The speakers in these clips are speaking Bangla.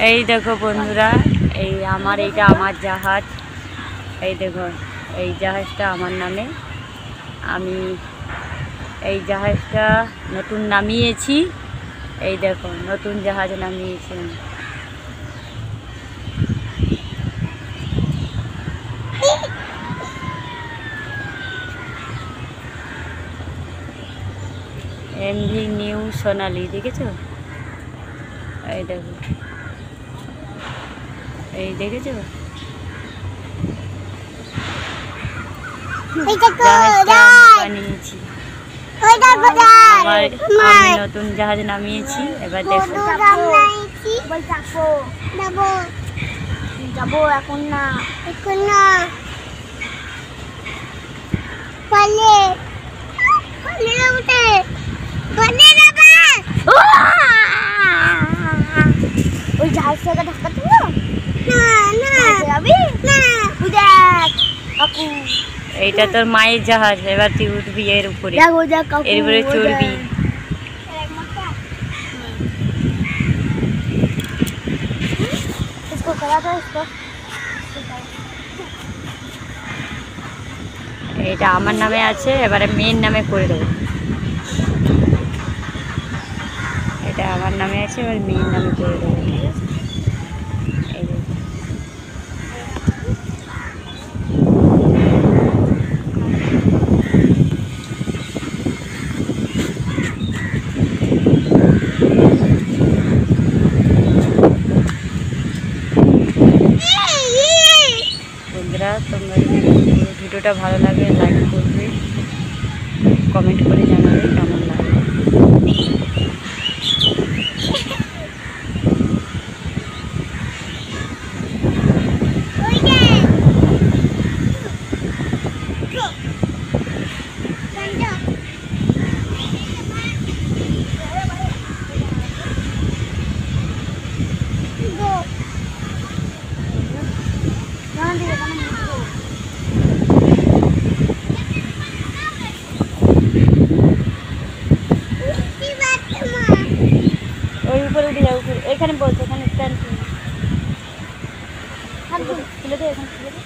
এই দেখো বন্ধুরা, এই এইটা আমার জাহাজ। এই দেখো, এই জাহাজটা আমার নামে। আমি এই জাহাজটা নতুন নামিয়েছি। এই দেখো, নতুন জাহাজ নামিয়েছি আমি। এমভি নিউ সোনালি, দেখেছো? এই দেখো, এই দেখেছো? বানিয়েছি আমি নতুন জাহাজ নামিয়েছি। এবার দেখো, যাবো এখন না, এখন না, পালে পালে উঠে পালে যাবে। ওই জাহাজটাকে ঢাকাতে না না যাবি না। দেখ কাকু, এইটা তোর মায়ের জাহাজ। এবার তুই উঠবি এর উপরে, এর উপরে চড়বি। এটা আমার নামে আছে, এবারে মেয়ের নামে করে দেবো। এটা আমার নামে আছে, এবার মেয়ের নামে করে দেবো। ঠিক আছে? এই যে বন্ধুরা, তোমরা যদি ভিডিওটা ভালো লাগে লাইক করবে, কমেন্ট করে জানাবে কেমন লাগে। ওই উপরে উঠে যাও, উপরে। এখানে বলছে, এখানে স্ট্যান্ড খুলে দে, এখানে খুলে দে।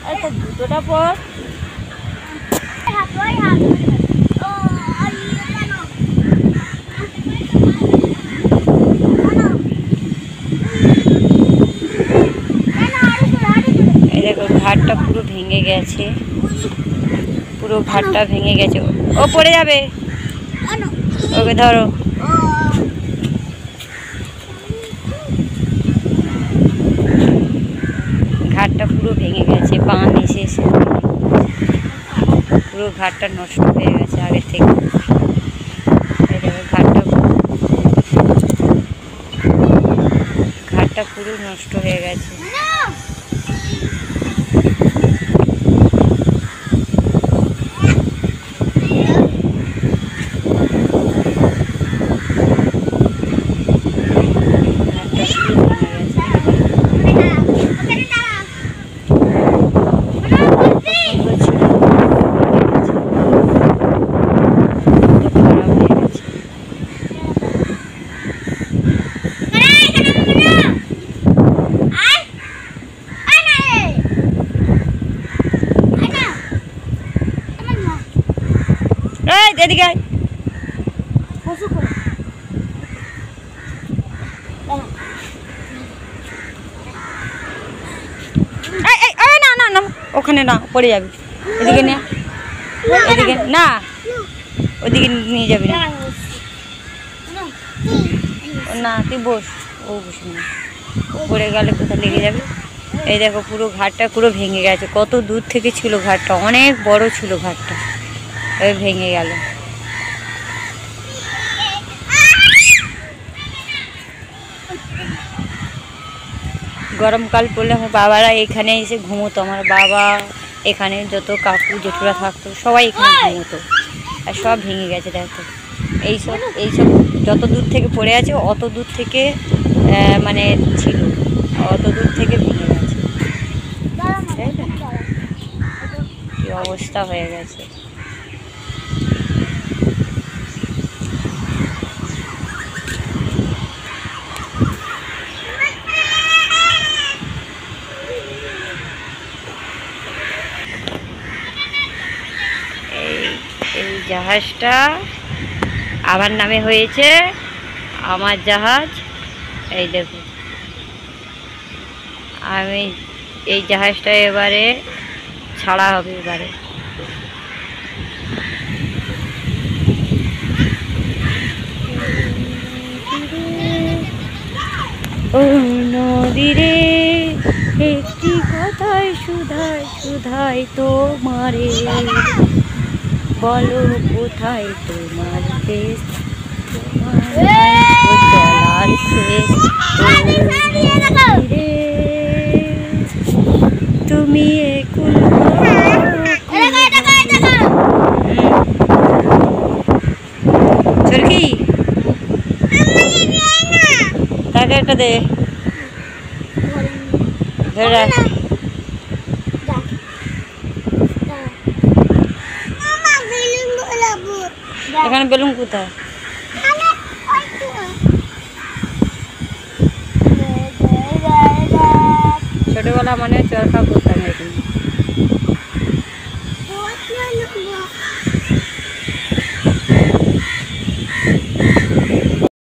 আচ্ছা, জুতোটা পর। এই দেখো, ঘাটটা পুরো ভেঙে গেছে, পুরো ঘাটটা ভেঙে গেছে। ও পড়ে যাবে, ওকে ধরো। ঘাটটা পুরো ভেঙে গেছে, বান এসে এসে পুরো ঘাটটা নষ্ট হয়ে গেছে আগের থেকে। এই দেখো, ঘাটটা পুরো নষ্ট হয়ে গেছে। এদিকে না না না, ওখানে না, পড়ে যাবি। এদিকে না, এদিকে না, ওদিকে নিয়ে যাবি না। না, তুই বস, ও বসবি না, পড়ে গেলে কোথায় লেগে যাবে। এই দেখো, পুরো ঘাটটা পুরো ভেঙে গেছে। কত দূর থেকে ছিল ঘাটটা, অনেক বড় ছিল ঘাটটা, ভেঙে গেল। গরমকাল পড়লে আমার বাবারা এখানে এসে ঘুমোতো। আমার বাবা এখানে, যত কাকু জেঠুরা থাকতো সবাই এখানে ঘুমোতো। আর সব ভেঙে গেছে। দেখো, এইসব যত দূর থেকে পড়ে আছে, অত দূর থেকে মানে ছিল, অত দূর থেকে ভেঙে গেছে। তাই না? কি অবস্থা হয়ে গেছে। জাহাজটা আমার নামে হয়েছে, আমার জাহাজ। এই দেখো, আমি এই জাহাজটা এবারে ছাড়া হবে এবারে। ও নদীরে একটি কথায় শুধাই শুধাই তোমারে, বলো কোথায় তোমার দেশ, তোমার চলার শেষ। ও নদীরে তুমি এখন চরকি তাকে একটা দে, ধরে রাখ। এখানে বেলুন কোথায়? ছোটবেলা মানে চরকা